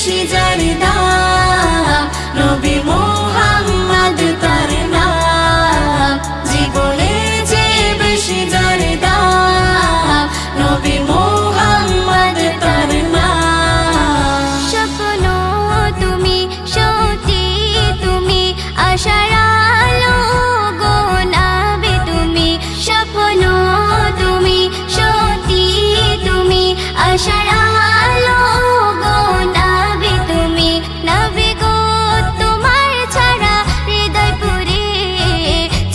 বেশি যার দাম, নবী মুহাম্মদ তার নাম। জীবনে যে বেশি যার দাম, নবী মুহাম্মদ তার নাম। স্বপ্ন তুমি, সত্যি তুমি, আশার আলো গো নবী তুমি। স্বপ্ন তুমি, সত্যি তুমি, আশার আলো গো নবী তুমি। নবী গো তোমার ছাড়া হৃদয় পুরে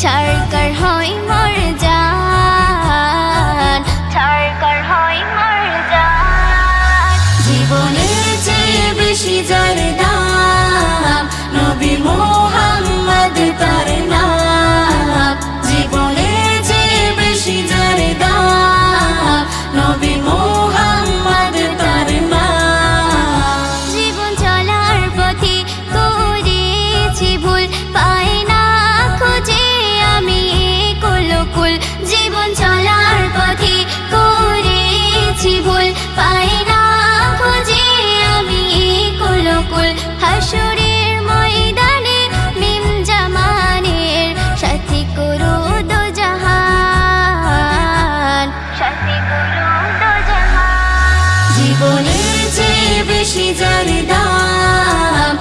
ছারকার হয় মোর জান, ছারকার হয় মোর জান। জীবনে যে বেশি যার দাম, নবী মুহাম্মদ তার নাম। জীবনে যে বেশি যার দাম, নবী মুহাম্মদ তার নাম। জীবন চলার পথে করেছি ভুল, পাই না খুঁজে আমি কুলকুল। জীবন চলার পথে করেছি ভুল, পাই না খুঁজে আমি কুলকুল। হাসরের ময়দানে মিম জামানের সাথী করো দোজাহান, সাথী করো দোজাহান। জীবনে যে বেশি যার দাম,